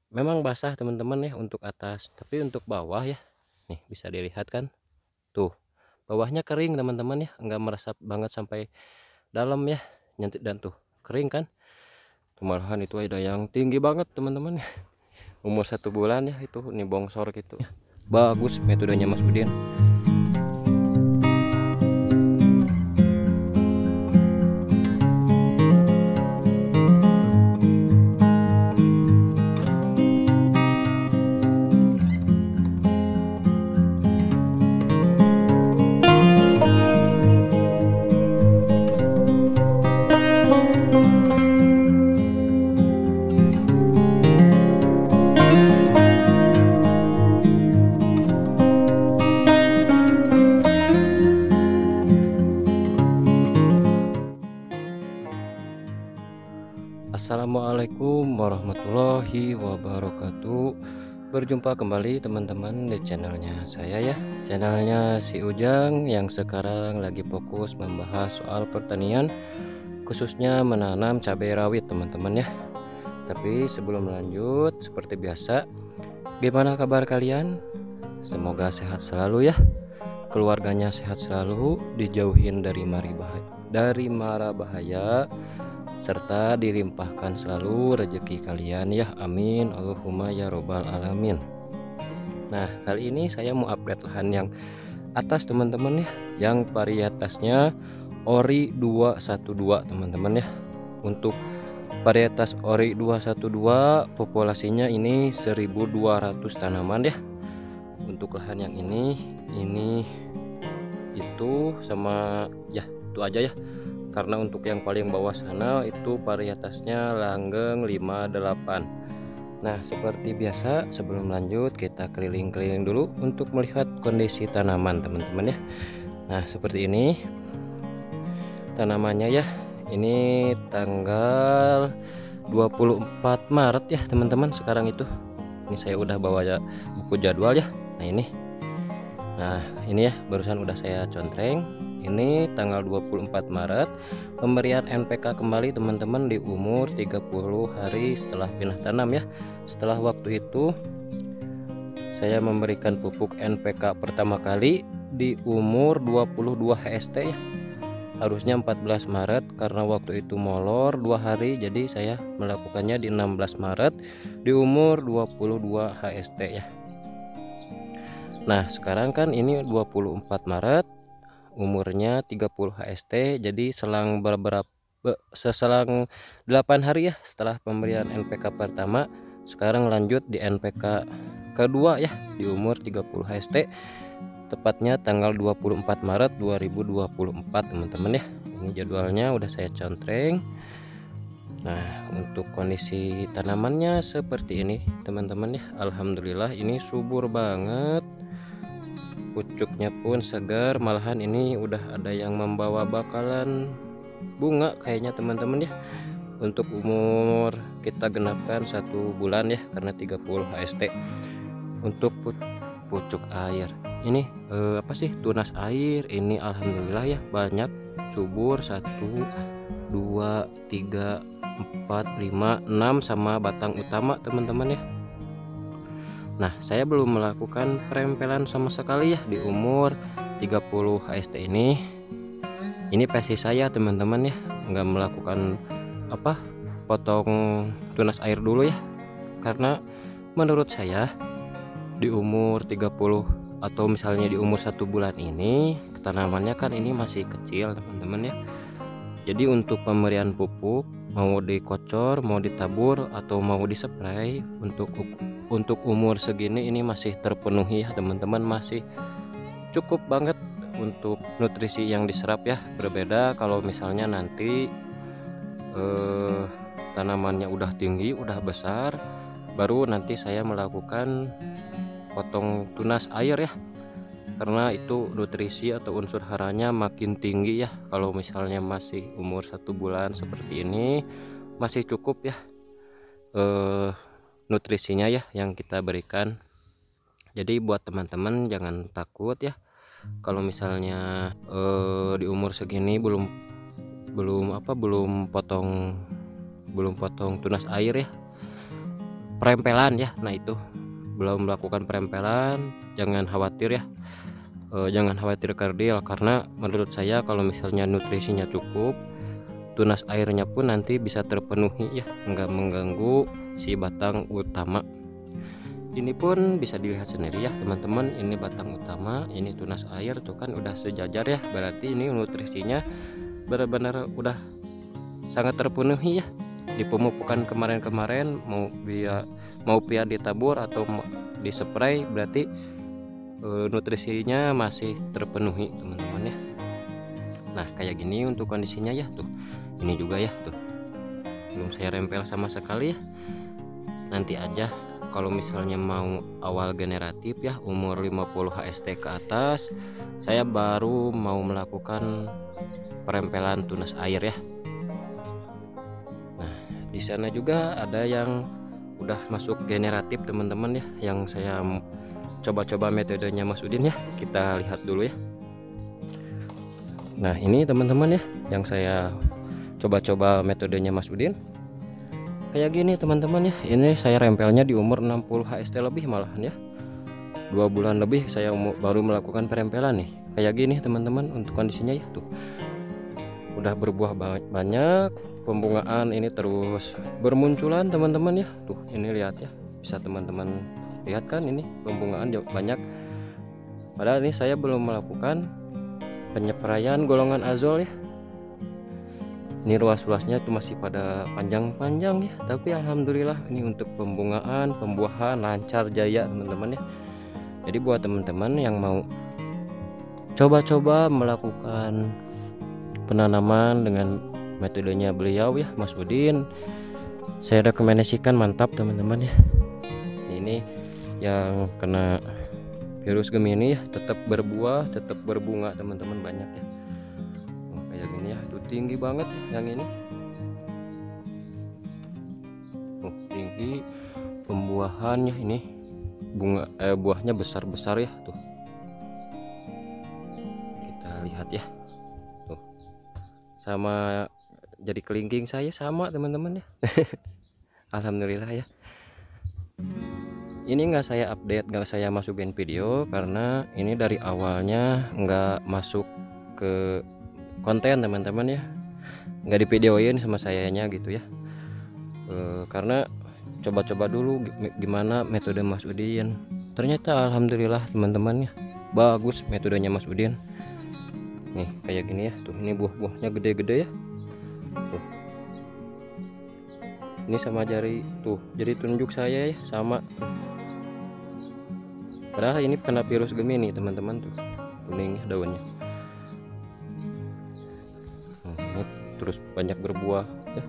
memang basah teman-teman ya untuk atas, tapi untuk bawah ya, nih bisa dilihat kan, tuh bawahnya kering teman-teman ya, enggak meresap banget sampai dalam ya, nyantik dan tuh kering kan. Tuh malahan itu ada yang tinggi banget teman-teman ya, umur 1 bulan ya, itu ini bongsor gitu. Bagus metodenya Mas Udin. Assalamualaikum warahmatullahi wabarakatuh. Berjumpa kembali teman-teman di channelnya saya ya, channelnya si Ujang yang sekarang lagi fokus membahas soal pertanian, khususnya menanam cabai rawit teman-teman ya. Tapi sebelum lanjut, seperti biasa, gimana kabar kalian? Semoga sehat selalu ya, keluarganya sehat selalu, dijauhin dari mara bahaya, serta dilimpahkan selalu rezeki kalian ya, amin Allahumma ya robbal alamin. Nah, kali ini saya mau update lahan yang atas teman-teman ya, yang varietasnya Ori 212 teman-teman ya. Untuk varietas Ori 212 populasinya ini 1200 tanaman ya. Untuk lahan yang ini itu sama ya, itu aja ya. Karena untuk yang paling bawah sana itu varietasnya langgeng 58. Nah, seperti biasa sebelum lanjut kita keliling-keliling dulu untuk melihat kondisi tanaman teman-teman ya. Nah, seperti ini tanamannya ya. Ini tanggal 24 Maret ya teman-teman sekarang itu. Ini saya udah bawa ya buku jadwal ya. Nah, ini ya barusan udah saya contreng. Ini tanggal 24 Maret pemberian NPK kembali teman-teman di umur 30 hari setelah pindah tanam ya. Setelah waktu itu saya memberikan pupuk NPK pertama kali di umur 22 HST ya. Harusnya 14 Maret karena waktu itu molor 2 hari, jadi saya melakukannya di 16 Maret di umur 22 HST ya. Nah, sekarang kan ini 24 Maret, umurnya 30 HST, jadi seselang 8 hari ya setelah pemberian NPK pertama. Sekarang lanjut di NPK kedua ya di umur 30 HST, tepatnya tanggal 24 Maret 2024 teman-teman ya. Ini jadwalnya udah saya contreng. Nah, untuk kondisi tanamannya seperti ini teman-teman ya. Alhamdulillah ini subur banget, pucuknya pun segar, malahan ini udah ada yang membawa bakalan bunga kayaknya teman-teman ya. Untuk umur kita genapkan 1 bulan ya, karena 30 HST. Untuk pucuk air ini apa sih, tunas air ini alhamdulillah ya banyak, subur 1 2 3 4 5 6 sama batang utama teman-teman ya. Nah, saya belum melakukan perempelan sama sekali ya di umur 30 HST ini. Ini versi saya teman-teman ya, nggak melakukan apa, potong tunas air dulu ya, karena menurut saya di umur 30 atau misalnya di umur 1 bulan ini tanamannya kan ini masih kecil teman-teman ya. Jadi untuk pemberian pupuk mau dikocor, mau ditabur atau mau dispray, untuk umur segini ini masih terpenuhi ya teman-teman, masih cukup banget untuk nutrisi yang diserap ya. Berbeda kalau misalnya nanti tanamannya udah tinggi, udah besar, baru nanti saya melakukan potong tunas air ya, karena itu nutrisi atau unsur haranya makin tinggi ya. Kalau misalnya masih umur 1 bulan seperti ini masih cukup ya nutrisinya ya yang kita berikan. Jadi buat teman-teman jangan takut ya kalau misalnya di umur segini belum potong tunas air ya. perempelan ya. Nah itu belum melakukan perempelan, jangan khawatir ya. Jangan khawatir kerdil, karena menurut saya kalau misalnya nutrisinya cukup, tunas airnya pun nanti bisa terpenuhi ya, nggak mengganggu si batang utama. Ini pun bisa dilihat sendiri ya teman-teman, ini batang utama, ini tunas air tuh kan udah sejajar ya, berarti ini nutrisinya benar-benar udah sangat terpenuhi ya. Di pemupukan kemarin-kemarin mau via ditabur atau di spray, berarti nutrisinya masih terpenuhi teman-teman ya. Nah kayak gini untuk kondisinya ya tuh, ini juga ya tuh, belum saya rempel sama sekali ya. Nanti aja kalau misalnya mau awal generatif ya, umur 50 HST ke atas, saya baru mau melakukan perempelan tunas air ya. Nah di sana juga ada yang udah masuk generatif teman-teman ya, yang saya coba-coba metodenya Mas Udin ya, kita lihat dulu ya. Nah ini teman-teman ya, yang saya coba-coba metodenya Mas Udin kayak gini teman-teman ya. Ini saya rempelnya di umur 60 HST lebih malahan ya, 2 bulan lebih saya baru melakukan perempelan nih. Kayak gini teman-teman untuk kondisinya ya tuh, udah berbuah banyak, pembungaan ini terus bermunculan teman-teman ya. Tuh ini lihat ya, bisa teman-teman lihat kan, ini pembungaan banyak. Padahal ini saya belum melakukan penyepraian golongan azol ya. Ini ruas-ruasnya itu masih pada panjang-panjang ya, tapi alhamdulillah ini untuk pembungaan, pembuahan lancar jaya teman-teman ya. Jadi buat teman-teman yang mau coba-coba melakukan penanaman dengan metodenya beliau ya Mas Udin, saya rekomendasikan, mantap teman-teman ya. Ini yang kena virus Gemini ya, tetap berbuah, tetap berbunga teman-teman, banyak ya. Kayak gini ya, itu tinggi banget ya, yang ini tinggi pembuahannya, ini bunga buahnya besar-besar ya tuh, kita lihat ya tuh, sama jadi kelingking saya sama teman-teman ya. Alhamdulillah ya. Ini nggak saya update, nggak saya masukin video karena ini dari awalnya nggak masuk ke konten teman-teman ya, nggak divideoin sama sayanya gitu ya. Karena coba-coba dulu gimana metode Mas Udin, ternyata alhamdulillah teman-teman ya, bagus metodenya Mas Udin. Nih kayak gini ya tuh, ini buah-buahnya gede-gede ya tuh. Ini sama jari tuh, jadi tunjuk saya ya sama. Padahal ini kena virus Gemini teman-teman tuh, kuning daunnya. Ini terus banyak berbuah ya,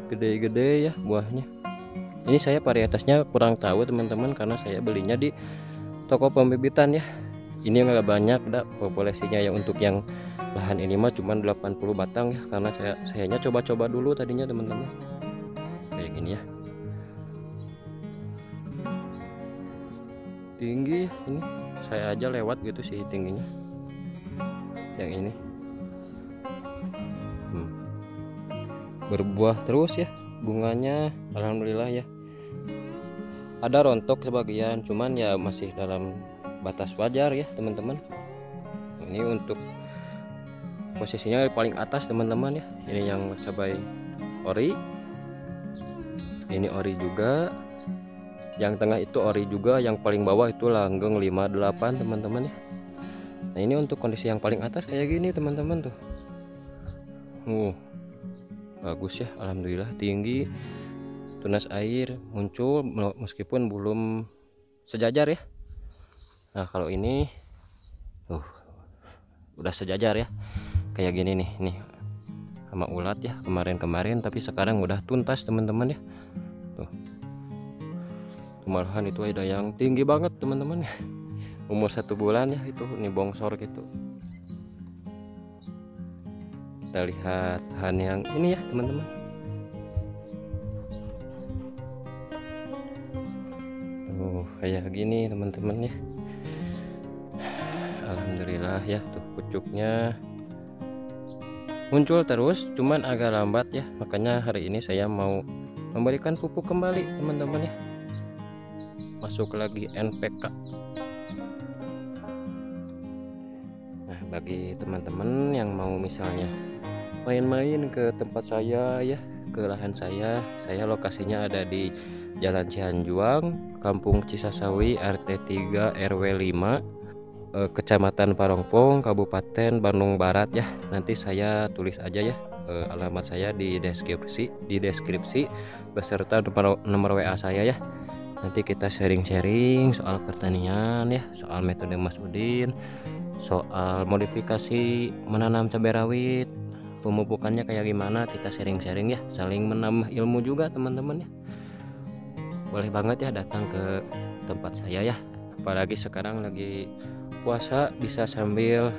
gede-gede ya buahnya. Ini saya varietasnya kurang tahu teman-teman, karena saya belinya di toko pembibitan ya. Ini nggak banyak dah populasinya ya, untuk yang lahan ini mah cuma 80 batang ya, karena sayanya coba-coba dulu tadinya teman-teman. Kayak gini ya, tinggi ini, saya aja lewat gitu sih tingginya yang ini. Berbuah terus ya bunganya, alhamdulillah ya. Ada rontok sebagian, cuman ya masih dalam batas wajar ya teman-teman. Ini untuk posisinya paling atas teman-teman ya, ini yang cabai ori, ini ori juga, yang tengah itu ori juga, yang paling bawah itu langgeng 58 teman-teman ya. Nah ini untuk kondisi yang paling atas kayak gini teman-teman tuh. Bagus ya, alhamdulillah, tinggi, tunas air muncul meskipun belum sejajar ya. Nah kalau ini udah sejajar ya, kayak gini nih sama ulat ya kemarin-kemarin, tapi sekarang udah tuntas teman-teman ya. Tuh malahan itu ada yang tinggi banget teman-teman ya, umur 1 bulan ya itu, ini bongsor gitu. Kita lihat bahan yang ini ya teman-teman. Kayak gini teman-teman ya, alhamdulillah ya. Tuh pucuknya muncul terus, cuman agak lambat ya, makanya hari ini saya mau memberikan pupuk kembali teman-teman ya. Masuk lagi NPK. Nah, bagi teman-teman yang mau misalnya main-main ke tempat saya ya, ke lahan saya lokasinya ada di Jalan Cihanjuang, Kampung Cisasawi, RT 3 RW 5, Kecamatan Parongpong, Kabupaten Bandung Barat ya. Nanti saya tulis aja ya alamat saya di deskripsi beserta nomor WA saya ya. Nanti kita sharing-sharing soal pertanian ya, soal metode Mas Udin, soal modifikasi menanam cabai rawit, pemupukannya kayak gimana, kita sharing-sharing ya, saling menambah ilmu juga teman-teman ya. Boleh banget ya datang ke tempat saya ya, apalagi sekarang lagi puasa, bisa sambil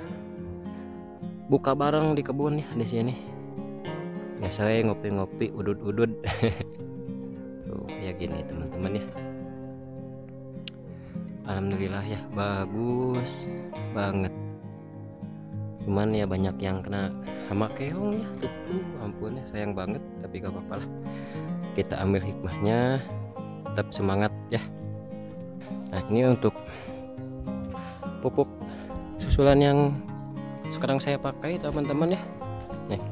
buka bareng di kebun ya di sini. Biasanya ngopi-ngopi udud-udud tuh kayak gini teman-teman ya. Alhamdulillah ya, bagus banget. Cuman ya banyak yang kena hama keong ya tuh, ampun ya, sayang banget, tapi gak apa-apa lah, kita ambil hikmahnya, tetap semangat ya. Nah, ini untuk pupuk susulan yang sekarang saya pakai teman-teman ya. Nih,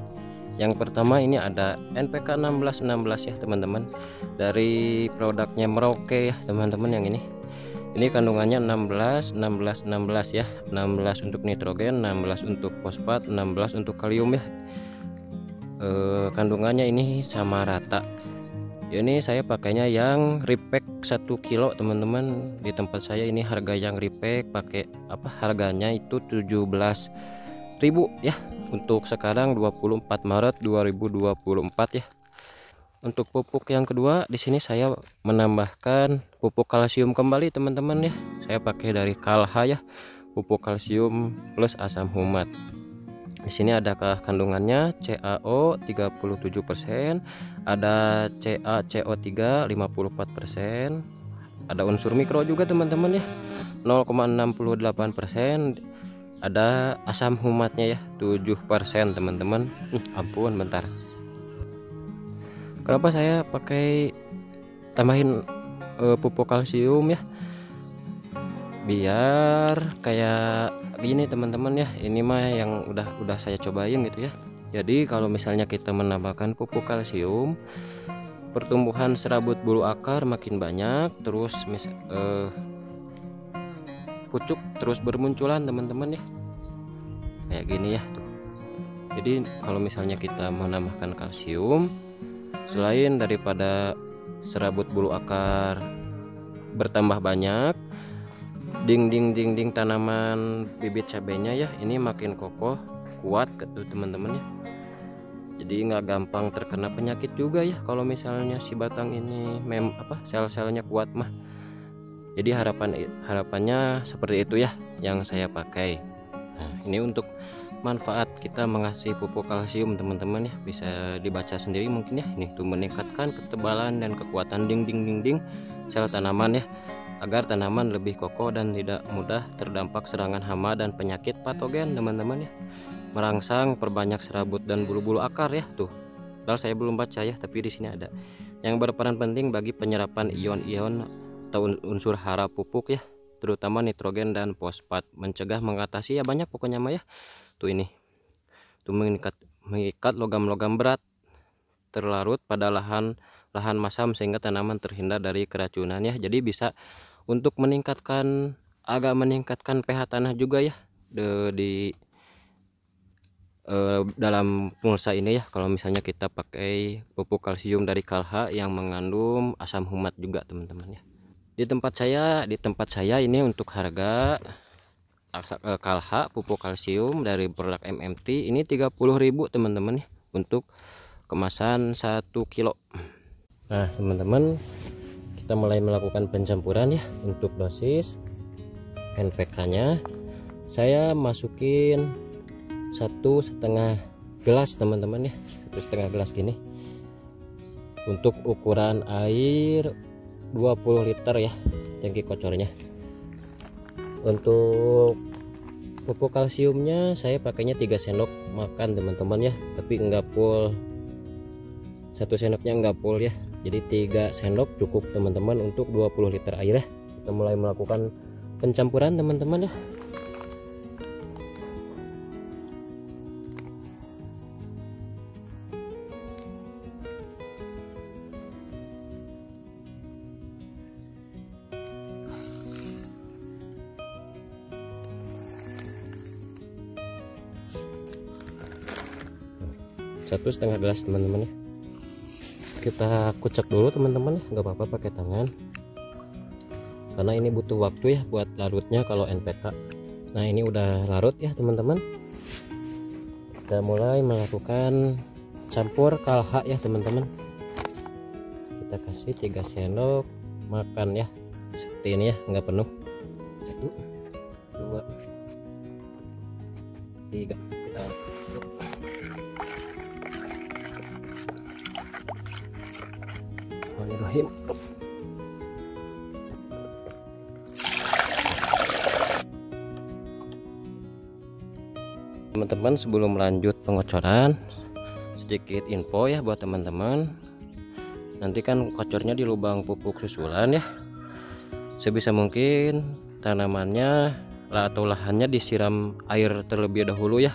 yang pertama ini ada NPK 1616 ya teman-teman, dari produknya Merauke ya teman-teman. Yang ini kandungannya 16 ya, 16 untuk nitrogen, 16 untuk fosfat, 16 untuk kalium ya. Kandungannya ini sama rata. Ini saya pakainya yang repack 1 kilo teman-teman. Di tempat saya ini harga yang repack pakai harganya itu 17.000 ya, untuk sekarang 24 Maret 2024 ya. Untuk pupuk yang kedua di sini saya menambahkan pupuk kalsium kembali teman-teman ya. Saya pakai dari Kalha ya, pupuk kalsium plus asam humat. Di sini ada kandungannya CaO 37%, ada CaCO3 54%, ada unsur mikro juga teman-teman ya 0,68%, ada asam humatnya ya 7% teman-teman. Ampun bentar, kenapa saya pakai tambahin pupuk kalsium ya, biar kayak gini teman-teman ya. Ini mah yang udah saya cobain gitu ya. Jadi kalau misalnya kita menambahkan pupuk kalsium, pertumbuhan serabut bulu akar makin banyak, terus pucuk terus bermunculan teman-teman ya, kayak gini ya tuh. Jadi kalau misalnya kita menambahkan kalsium, selain daripada serabut bulu akar bertambah banyak, dinding tanaman bibit cabenya ya ini makin kokoh kuat gitu teman-teman ya. Jadi nggak gampang terkena penyakit juga ya kalau misalnya si batang ini sel-selnya kuat mah. Jadi harapannya seperti itu ya yang saya pakai. Nah, ini untuk manfaat kita mengasih pupuk kalsium teman-teman ya, bisa dibaca sendiri mungkin ya. Ini tuh meningkatkan ketebalan dan kekuatan dinding sel tanaman ya, agar tanaman lebih kokoh dan tidak mudah terdampak serangan hama dan penyakit patogen teman-teman ya. Merangsang perbanyak serabut dan bulu-bulu akar ya tuh. Padahal saya belum baca ya, tapi di sini ada yang berperan penting bagi penyerapan ion-ion atau unsur hara pupuk ya, terutama nitrogen dan fosfat, mencegah, mengatasi ya banyak pokoknya mah ya. Tuh ini tuh mengikat logam-logam berat terlarut pada lahan masam sehingga tanaman terhindar dari keracunan ya. Jadi bisa untuk agak meningkatkan pH tanah juga ya di dalam pulsa ini ya, kalau misalnya kita pakai pupuk kalsium dari Kalha yang mengandung asam humat juga teman-teman ya. Di tempat saya ini untuk harga Kalha pupuk kalsium dari produk MMT ini 30.000 teman-teman ya, untuk kemasan 1 kilo. Nah teman-teman, kita mulai melakukan pencampuran ya. Untuk dosis NPK nya saya masukin 1,5 gelas teman-teman ya, 1,5 gelas gini. Untuk ukuran air 20 liter ya tangki kocornya. Untuk pupuk kalsiumnya saya pakainya 3 sendok makan teman-teman ya, tapi enggak full, 1 sendoknya enggak full ya, Jadi 3 sendok cukup teman-teman untuk 20 liter air ya. Kita mulai melakukan pencampuran teman-teman ya. Satu setengah gelas teman-teman ya. Kita kucek dulu teman-teman ya, nggak apa-apa pakai tangan karena ini butuh waktu ya buat larutnya kalau NPK. Nah ini udah larut ya teman-teman, kita mulai melakukan campur kalha ya teman-teman. Kita kasih 3 sendok makan ya, seperti ini ya, nggak penuh. 1 2 3 kita Bismillahirrahmanirrahim. Teman-teman, sebelum lanjut pengocoran, sedikit info ya buat teman-teman. Nanti kan kocornya di lubang pupuk susulan ya. Sebisa mungkin tanamannya atau lahannya disiram air terlebih dahulu ya,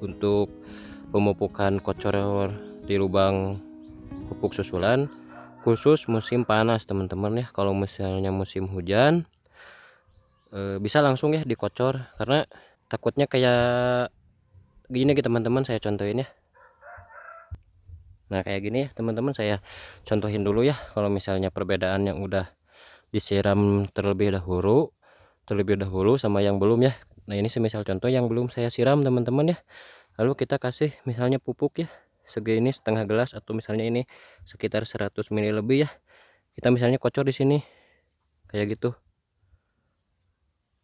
untuk pemupukan kocor di lubang pupuk susulan, khusus musim panas teman-teman ya. Kalau misalnya musim hujan bisa langsung ya dikocor, karena takutnya kayak gini gitu teman-teman, saya contohin ya. Nah kayak gini ya teman-teman, saya contohin dulu ya. Kalau misalnya perbedaan yang udah disiram terlebih dahulu sama yang belum ya. Nah ini semisal contoh yang belum saya siram teman-teman ya. Lalu kita kasih misalnya pupuk ya segini setengah gelas, atau misalnya ini sekitar 100 ml lebih ya. Kita misalnya kocor di sini kayak gitu.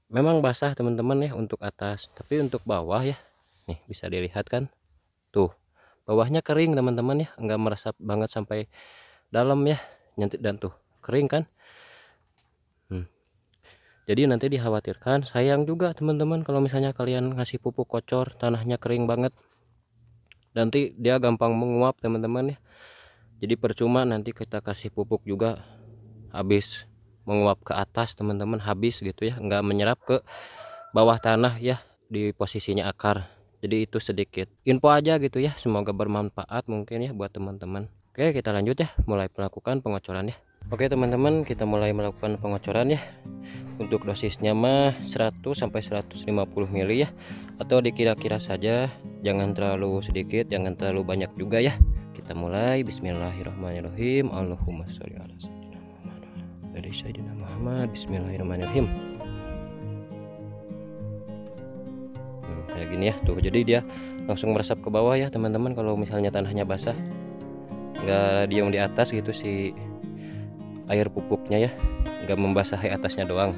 Memang basah teman-teman ya untuk atas, tapi untuk bawah ya, nih bisa dilihat kan tuh, bawahnya kering teman-teman ya, enggak meresap banget sampai dalam ya, nyantik, dan tuh kering kan. Jadi nanti dikhawatirkan sayang juga teman-teman kalau misalnya kalian ngasih pupuk kocor tanahnya kering banget, nanti dia gampang menguap teman-teman ya. Jadi percuma nanti kita kasih pupuk juga habis menguap ke atas teman-teman, habis gitu ya, nggak menyerap ke bawah tanah ya di posisinya akar. Jadi itu sedikit info aja gitu ya, semoga bermanfaat mungkin ya buat teman-teman. Oke kita lanjut ya, mulai melakukan pengocoran ya. Oke teman-teman, kita mulai melakukan pengocoran ya. Untuk dosisnya mah 100 sampai 150 ml ya, atau dikira-kira saja, jangan terlalu sedikit, jangan terlalu banyak juga ya. Kita mulai. Bismillahirrahmanirrahim. Allahumma sholli ala sayyidina Muhammad. Bismillahirrahmanirrahim. Kayak gini ya tuh, jadi dia langsung meresap ke bawah ya teman-teman. Kalau misalnya tanahnya basah, nggak diam di atas gitu si air pupuknya ya, nggak membasahi atasnya doang.